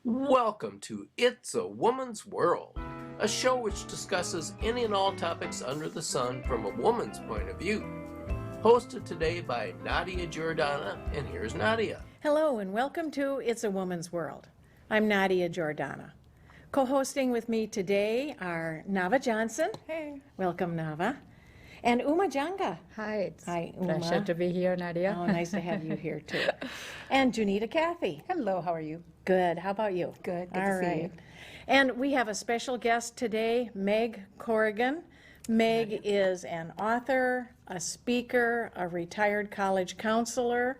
Welcome to It's a Woman's World, a show which discusses any and all topics under the sun from a woman's point of view. Hosted today by Nadia Giordana, and here's Nadia. Hello and welcome to It's a Woman's World. I'm Nadia Giordana. Co-hosting with me today are Naava Johnson. Hey. Welcome, Naava. And Uma Janga. Hi, it's Hi, a pleasure Uma. to be here, Nadia. Oh, nice to have you here too. And Junita Cathey. Hello, how are you? Good. How about you? Good, good All to see right. you. And we have a special guest today, Meg Corrigan. Meg is an author, a speaker, a retired college counselor,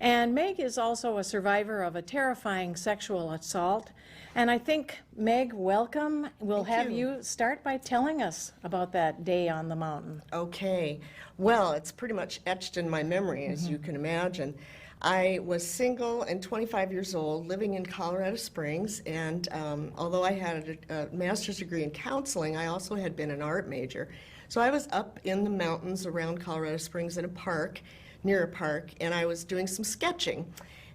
and Meg is also a survivor of a terrifying sexual assault. And I think, Meg, welcome. We'll have you start by telling us about that day on the mountain. Okay. Well, it's pretty much etched in my memory, as you can imagine. I was single and 25 years old, living in Colorado Springs, and although I had a master's degree in counseling, I also had been an art major. So I was up in the mountains around Colorado Springs in a park, near a park, and I was doing some sketching.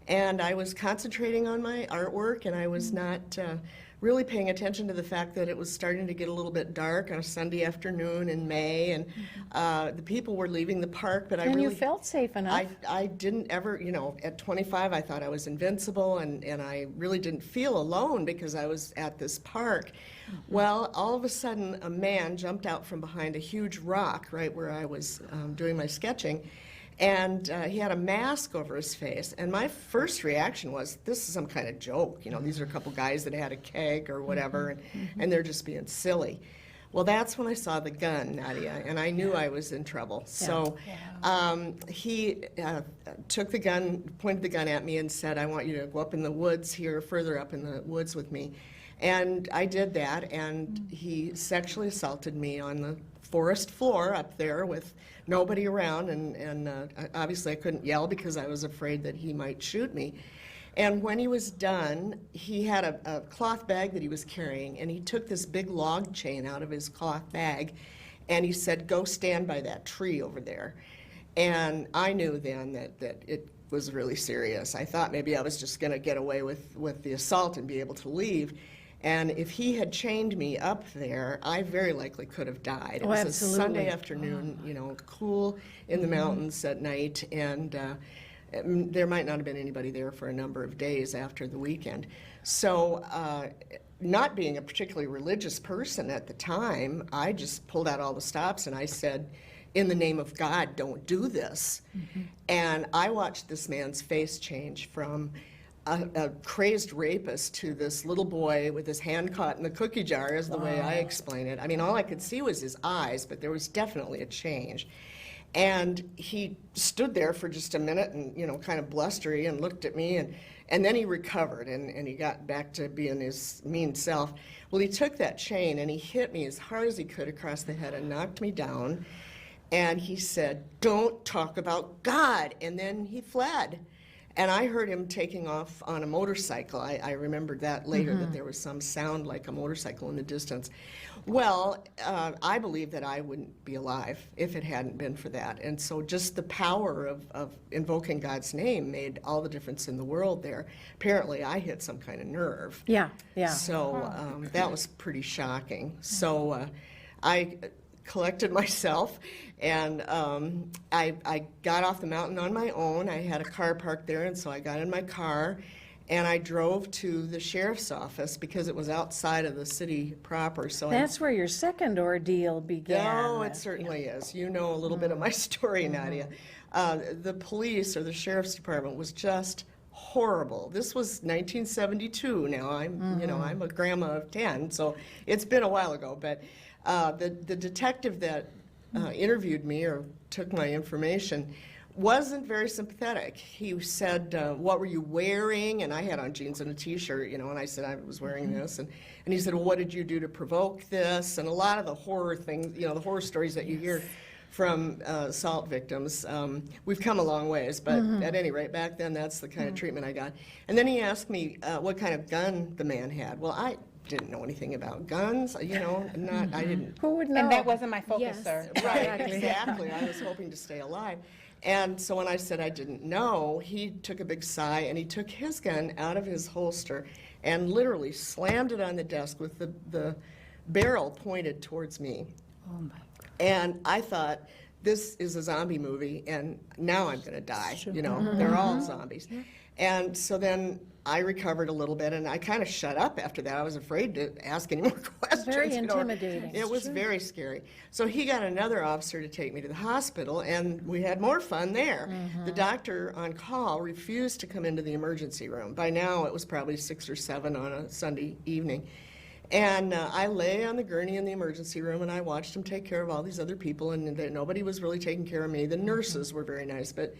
And I was concentrating on my artwork, and I was not really paying attention to the fact that it was starting to get a little bit dark on a Sunday afternoon in May, and the people were leaving the park, but And you felt safe enough. I didn't ever, at 25, I thought I was invincible, and I really didn't feel alone because I was at this park. Well, all of a sudden, a man jumped out from behind a huge rock right where I was doing my sketching, and he had a mask over his face. And my first reaction was, this is some kind of joke. These are a couple guys that had a keg or whatever, and they're just being silly. Well, that's when I saw the gun, Nadia, and I knew I was in trouble. So he took the gun, pointed the gun at me and said, I want you to go up in the woods here, further up in the woods with me. And I did that, and he sexually assaulted me on the forest floor up there with nobody around, and obviously I couldn't yell because I was afraid that he might shoot me. And when he was done, he had a cloth bag that he was carrying, and he took this big log chain out of his cloth bag, and he said, go stand by that tree over there. And I knew then that it was really serious. I thought maybe I was just going to get away with the assault and be able to leave. And if he had chained me up there, I very likely could have died. It was absolutely. a Sunday afternoon, cool in the mountains at night, and there might not have been anybody there for a number of days after the weekend. So not being a particularly religious person at the time, I just pulled out all the stops and I said, in the name of God, don't do this. And I watched this man's face change from a crazed rapist to this little boy with his hand caught in the cookie jar, is the way I explain it. I mean, all I could see was his eyes, but there was definitely a change. And he stood there for just a minute and, kind of blustery and looked at me, and then he recovered and he got back to being his mean self. Well, he took that chain and he hit me as hard as he could across the head and knocked me down. And he said, don't talk about God. And then he fled. And I heard him taking off on a motorcycle. I remembered that later, that there was some sound like a motorcycle in the distance. Well, I believe that I wouldn't be alive if it hadn't been for that. And so just the power of invoking God's name made all the difference in the world there. Apparently, I hit some kind of nerve. Yeah. So that was pretty shocking. So I collected myself, and I got off the mountain on my own. I had a car parked there, and so I got in my car, and I drove to the sheriff's office because it was outside of the city proper. So That's where your second ordeal began. Oh, it certainly is. You know a little bit of my story, Nadia. The police or the sheriff's department was just horrible. This was 1972. Now I'm a grandma of 10, so it's been a while ago. But the detective that interviewed me or took my information wasn't very sympathetic. He said, what were you wearing? And I had on jeans and a t-shirt, and I said I was wearing this. And he said, well, what did you do to provoke this? And a lot of the horror things, the horror stories that you hear from assault victims. We've come a long ways, but at any rate, back then that's the kind of treatment I got. And then he asked me what kind of gun the man had. Well, I didn't know anything about guns, I didn't. Who would know? And that wasn't my focus, Yes. sir. Right, exactly. I was hoping to stay alive. And so when I said I didn't know, he took a big sigh and he took his gun out of his holster and literally slammed it on the desk with the barrel pointed towards me. Oh my God. And I thought, this is a zombie movie, and now I'm going to die. You know, they're all zombies. And so then I recovered a little bit, and I kind of shut up after that. I was afraid to ask any more questions. Very you know. intimidating. It was very scary. So he got another officer to take me to the hospital, and we had more fun there. The doctor on call refused to come into the emergency room. By now, it was probably 6 or 7 on a Sunday evening. And I lay on the gurney in the emergency room, and I watched him take care of all these other people, and nobody was really taking care of me. The nurses were very nice, but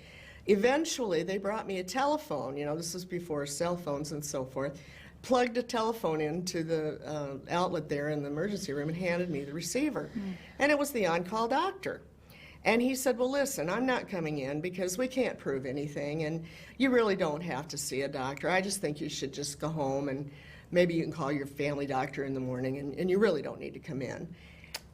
eventually they brought me a telephone. You know, this was before cell phones and so forth. Plugged a telephone into the outlet there in the emergency room and handed me the receiver. And it was the on-call doctor. And he said, well, listen, I'm not coming in because we can't prove anything, and you really don't have to see a doctor. I just think you should just go home, and maybe you can call your family doctor in the morning, and you really don't need to come in.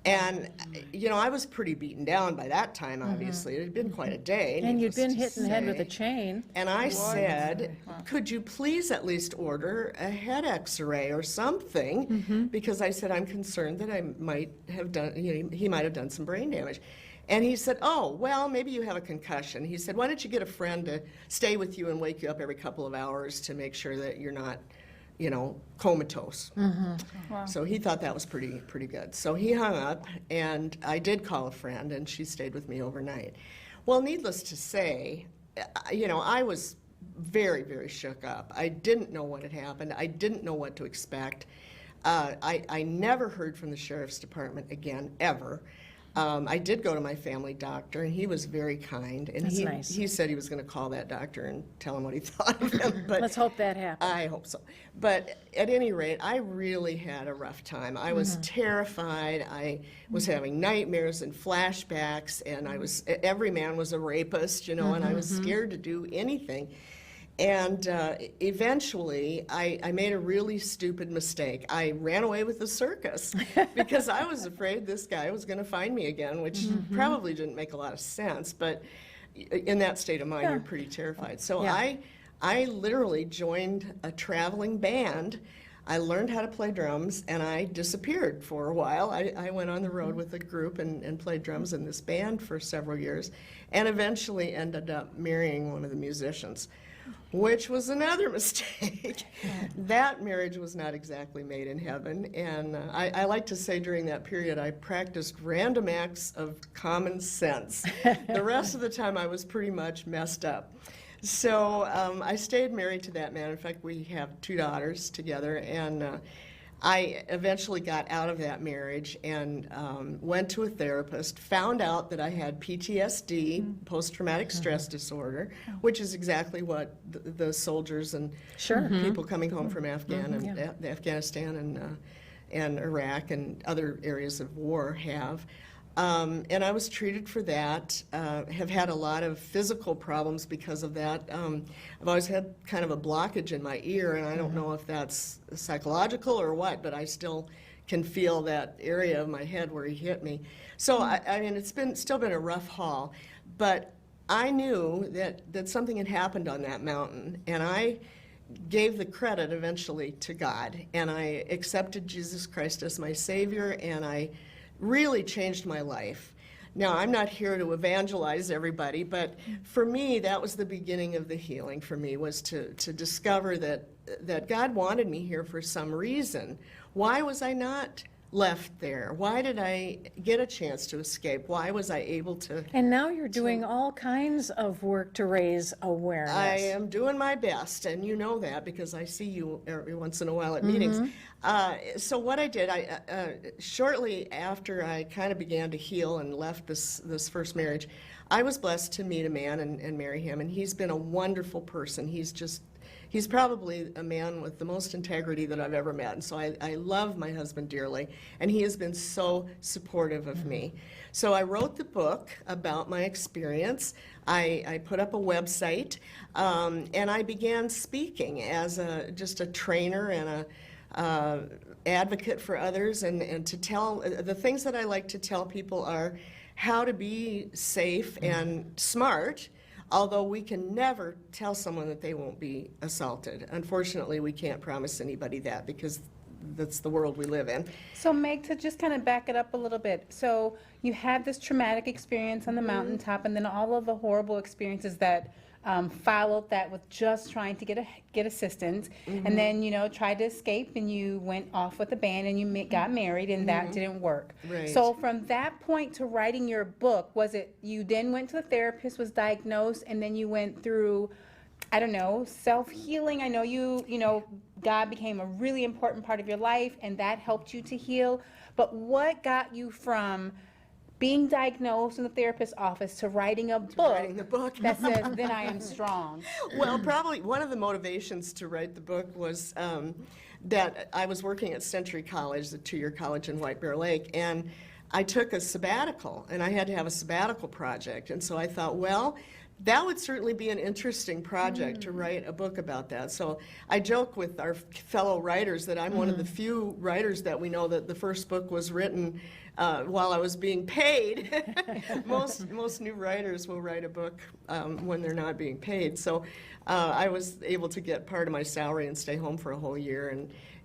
And, you know, I was pretty beaten down by that time, obviously. It had been quite a day. And you'd been needless hit to in the head with say. a chain. And I said, could you please at least order a head x-ray or something? Because I said, I'm concerned that I might have done, you know, he might have done some brain damage. And he said, oh, well, maybe you have a concussion. He said, why don't you get a friend to stay with you and wake you up every couple of hours to make sure that you're not, you know, comatose. Wow. So he thought that was pretty good. So he hung up, and I did call a friend, and she stayed with me overnight. Well, needless to say, you know, I was very, very shook up. I didn't know what had happened. I didn't know what to expect. I never heard from the sheriff's department again, ever. I did go to my family doctor, and he was very kind. And That's nice. He said he was going to call that doctor and tell him what he thought of him. But Let's hope that happens. I hope so. But at any rate, I really had a rough time. I was terrified. I was having nightmares and flashbacks, and every man was a rapist, you know, and I was scared to do anything. And eventually, I made a really stupid mistake. I ran away with the circus because I was afraid this guy was going to find me again, which probably didn't make a lot of sense. But in that state of mind, you're pretty terrified. So I literally joined a traveling band. I learned how to play drums, and I disappeared for a while. I went on the road with a group and played drums in this band for several years, and eventually ended up marrying one of the musicians, which was another mistake. That marriage was not exactly made in heaven, and I like to say during that period I practiced random acts of common sense. The rest of the time I was pretty much messed up. So I stayed married to that man. In fact, we have 2 daughters together, and I eventually got out of that marriage and went to a therapist, found out that I had PTSD, post-traumatic stress disorder, which is exactly what the soldiers and people coming home from Afghanistan and Iraq and other areas of war have. And I was treated for that, have had a lot of physical problems because of that. I've always had kind of a blockage in my ear, and I don't know if that's psychological or what, but I still can feel that area of my head where he hit me. So, I mean, it's still been a rough haul, but I knew that something had happened on that mountain, and I gave the credit eventually to God, and I accepted Jesus Christ as my Savior, and I really changed my life. Now, I'm not here to evangelize everybody, but for me, that was the beginning of the healing for me, was to discover that God wanted me here for some reason. Why was I not left there? Why did I get a chance to escape? Why was I able to? And now you're doing all kinds of work to raise awareness. I am doing my best, and you know that because I see you every once in a while at meetings. So what I did, shortly after I kind of began to heal and left this first marriage, I was blessed to meet a man and marry him, and he's been a wonderful person. He's probably a man with the most integrity that I've ever met, and so I love my husband dearly, and he has been so supportive of me. So I wrote the book about my experience. I put up a website, and I began speaking as just a trainer and a advocate for others, and to tell, the things that I like to tell people are how to be safe and smart, although we can never tell someone that they won't be assaulted. Unfortunately, we can't promise anybody that because that's the world we live in. So Meg, to just kind of back it up a little bit, so you had this traumatic experience on the mountaintop, and then all of the horrible experiences that followed that with just trying to get assistance, and then, you know, tried to escape, and you went off with the band, and you got married, and that didn't work. Right. So from that point to writing your book, was it you then went to the therapist, was diagnosed, and then you went through, I don't know, self-healing? I know you know, God became a really important part of your life, and that helped you to heal. But what got you from being diagnosed in the therapist's office to writing a book, Writing the book. that says, then I am strong? Well, probably one of the motivations to write the book was that I was working at Century College, the two-year college in White Bear Lake, and I took a sabbatical, and I had to have a sabbatical project. And so I thought, well, that would certainly be an interesting project to write a book about that. So I joke with our fellow writers that I'm one of the few writers that we know that the first book was written while I was being paid. Most new writers will write a book when they're not being paid. So I was able to get part of my salary and stay home for a whole year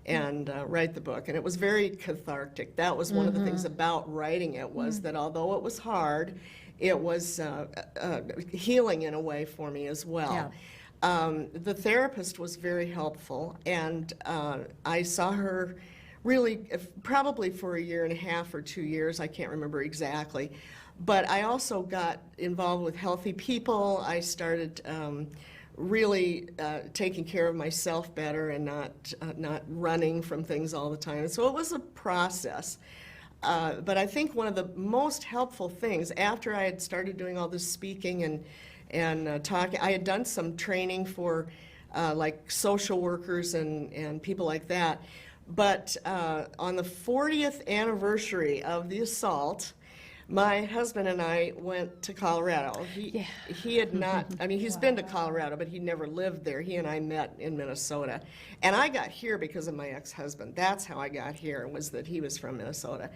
and write the book. And it was very cathartic. That was one of the things about writing it, was that although it was hard, it was healing in a way for me as well. Yeah. The therapist was very helpful, and I saw her really probably for a year and a half or 2 years, I can't remember exactly. But I also got involved with Healthy People. I started really taking care of myself better and not running from things all the time. So it was a process. But I think one of the most helpful things, after I had started doing all this speaking and talking, I had done some training for like social workers and people like that. But on the 40th anniversary of the assault, my husband and I went to Colorado. He had not, I mean, he's been to Colorado, but he never lived there. He and I met in Minnesota. And I got here because of my ex-husband. That's how I got here, was that he was from Minnesota.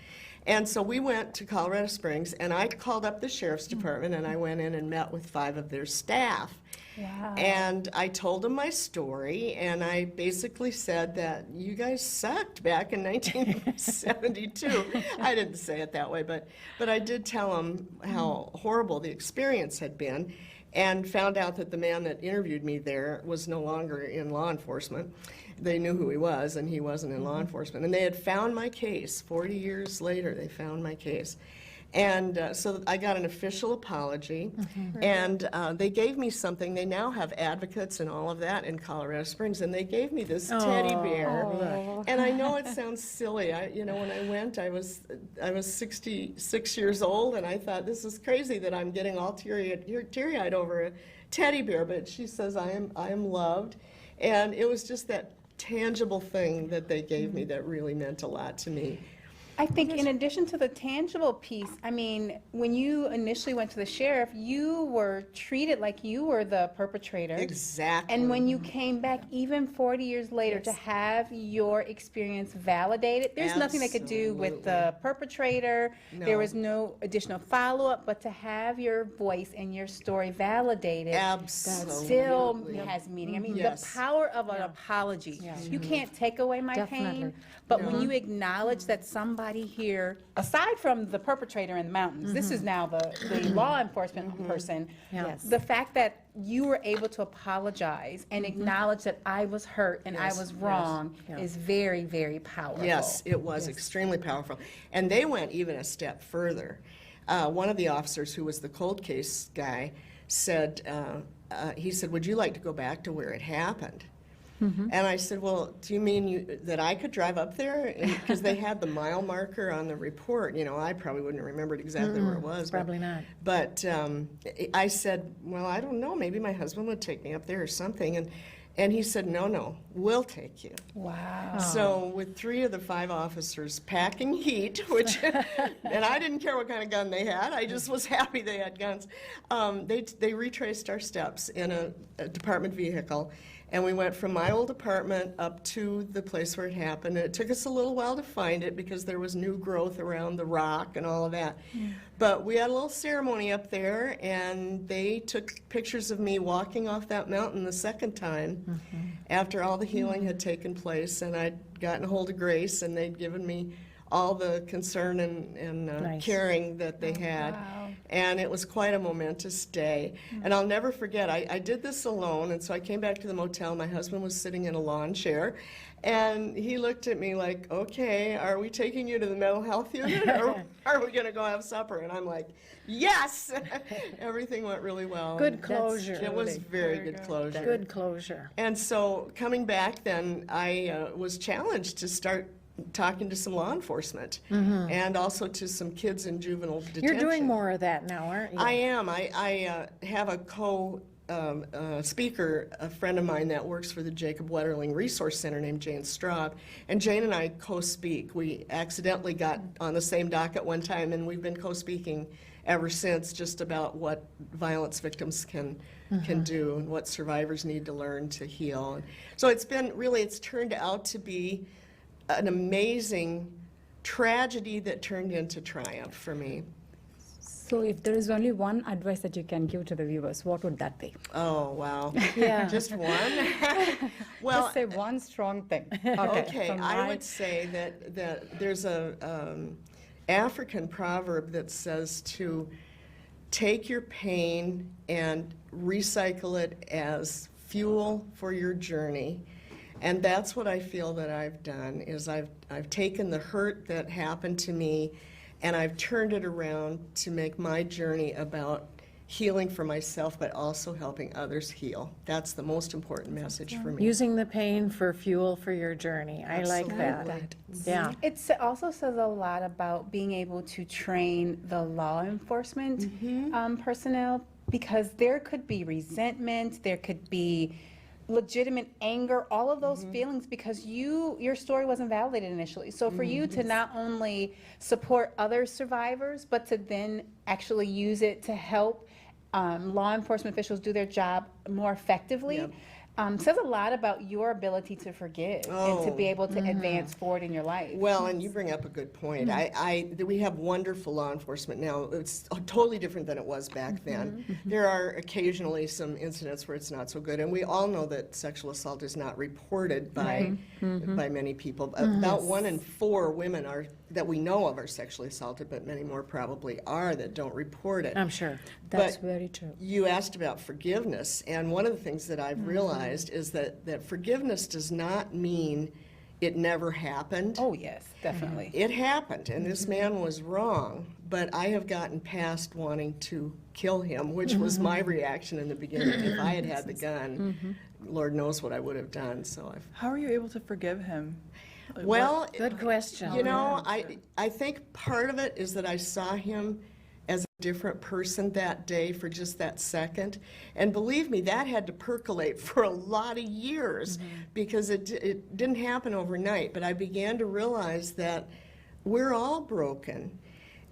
And so we went to Colorado Springs, and I called up the sheriff's department, and I went in and met with 5 of their staff. Wow. And I told them my story, and I basically said that you guys sucked back in 1972. I didn't say it that way, but I did tell them how horrible the experience had been, and found out that the man that interviewed me there was no longer in law enforcement. They knew who he was, and he wasn't in law enforcement. And they had found my case. 40 years later, they found my case. And so I got an official apology, and they gave me something. They now have advocates and all of that in Colorado Springs, and they gave me this teddy bear. And I know it sounds silly. You know, when I went, I was 66 years old, and I thought, this is crazy that I'm getting all teary-eyed over a teddy bear. But she says, I am loved. And it was just that tangible thing that they gave me that really meant a lot to me. I think in addition to the tangible piece, I mean, when you initially went to the sheriff, you were treated like you were the perpetrator. Exactly. And when you came back, even 40 years later, to have your experience validated, there's nothing they could do with the perpetrator. No. There was no additional follow-up, but to have your voice and your story validated, Absolutely. still has meaning. I mean, Yes. the power of an apology. You can't take away my pain, but when you acknowledge that somebody here, aside from the perpetrator in the mountains, this is now the law enforcement person, the fact that you were able to apologize and acknowledge that I was hurt and I was wrong is very, very powerful. Yes, it was extremely powerful. And they went even a step further. One of the officers, who was the cold case guy, said, he said, would you like to go back to where it happened? And I said, well, do you mean that I could drive up there? Because they had the mile marker on the report. You know, I probably wouldn't have remembered exactly where it was. Probably not. But I said, well, I don't know. Maybe my husband would take me up there or something. And he said, no, we'll take you. Wow. So with 3 of the 5 officers packing heat, which, and I didn't care what kind of gun they had, I just was happy they had guns, they retraced our steps in a department vehicle And we went from my old apartment up to the place where it happened. And it took us a little while to find it because there was new growth around the rock and all of that. But we had a little ceremony up there, and they took pictures of me walking off that mountain the second time after all the healing had taken place. And I'd gotten a hold of Grace, and they'd given me all the concern and Nice. caring that they had. And it was quite a momentous day. And I'll never forget, I did this alone, and so I came back to the motel. My husband was sitting in a lawn chair, and he looked at me like, okay, are we taking you to the mental health unit, or are we going to go have supper? And I'm like, yes! Everything went really well. Good closure. It was very good closure. Good closure. And so coming back then, I was challenged to start talking to some law enforcement and also to some kids in juvenile detention. You're doing more of that now, aren't you? I am. I have a speaker, a friend of mine that works for the Jacob Wetterling Resource Center named Jane Straub, and Jane and I co-speak. We accidentally got on the same docket one time, and we've been co-speaking ever since, just about what violence victims can do and what survivors need to learn to heal. So it's turned out to be an amazing tragedy that turned into triumph for me. So if there is only one advice that you can give to the viewers, what would that be? Oh, wow. Yeah. Just one? Well, Just say one strong thing. okay, from I my- would say that there's a African proverb that says to take your pain and recycle it as fuel for your journey. And that's what I feel that I've done, is I've taken the hurt that happened to me and I've turned it around to make my journey about healing for myself, but also helping others heal. That's the most important message for me. Using the pain for fuel for your journey. I like that. Absolutely. Yeah. It also says a lot about being able to train the law enforcement personnel, because there could be resentment, there could be legitimate anger, all of those feelings, because your story wasn't validated initially. So for you to not only support other survivors, but to then actually use it to help law enforcement officials do their job more effectively, says a lot about your ability to forgive and to be able to advance forward in your life. Well, and you bring up a good point. We have wonderful law enforcement now. It's totally different than it was back then. There are occasionally some incidents where it's not so good, and we all know that sexual assault is not reported by many people. About 1 in 4 women that we know of are sexually assaulted, but many more probably are that don't report it. I'm sure. That's But very true. You asked about forgiveness, and one of the things that I've realized is that forgiveness does not mean it never happened. Oh, yes, definitely. It happened, and this man was wrong, but I have gotten past wanting to kill him, which was my reaction in the beginning. If I had had the gun, Lord knows what I would have done. So How are you able to forgive him? Like, well, Good question. you know, I think part of it is that I saw him as a different person that day for just that second. And believe me, that had to percolate for a lot of years because it didn't happen overnight. But I began to realize that we're all broken.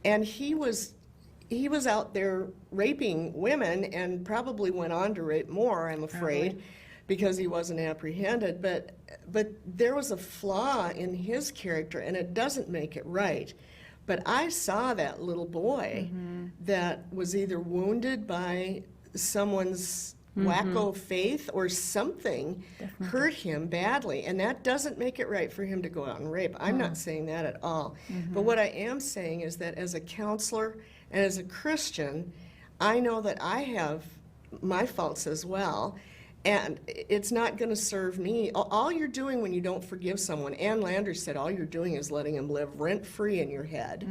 And he was out there raping women and probably went on to rape more, I'm afraid, because he wasn't apprehended. But there was a flaw in his character, and it doesn't make it right. But I saw that little boy that was either wounded by someone's wacko faith or something hurt him badly. And that doesn't make it right for him to go out and rape. I'm not saying that at all. But what I am saying is that as a counselor and as a Christian, I know that I have my faults as well. And it's not going to serve me. All you're doing when you don't forgive someone, Ann Landers said, all you're doing is letting him live rent-free in your head.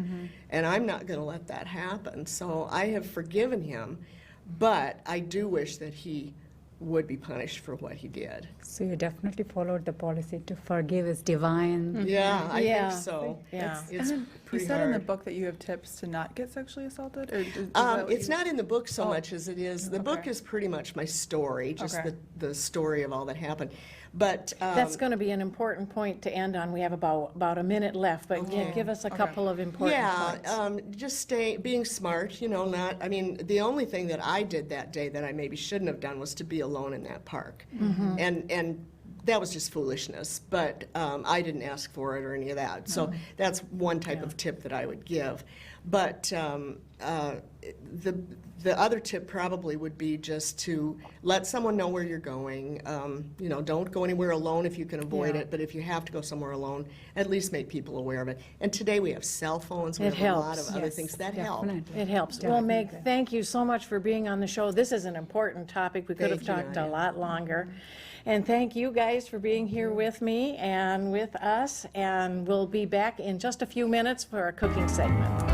And I'm not going to let that happen. So I have forgiven him, but I do wish that he would be punished for what he did. So you definitely followed the policy to forgive is divine. Yeah, I Yeah. think so. Yeah. It's and then you pretty said in the hard. book that you have tips to not get sexually assaulted? Or is that what It's you- not in the book so much as it is. The book Okay. is pretty much my story, just Okay. the story of all that happened. But That's going to be an important point to end on. We have about a minute left, but give us a couple of important points. just being smart, I mean, the only thing that I did that day that I maybe shouldn't have done was to be alone in that park. And that was just foolishness, but I didn't ask for it or any of that. So that's one type of tip that I would give. But the other tip probably would be just to let someone know where you're going. Don't go anywhere alone if you can avoid it, but if you have to go somewhere alone, at least make people aware of it. And today we have cell phones, we have a lot of other things that help. It helps. Well, Meg, thank you so much for being on the show. This is an important topic. We could have talked a lot longer. And thank you guys for being here with me and with us. And we'll be back in just a few minutes for our cooking segment.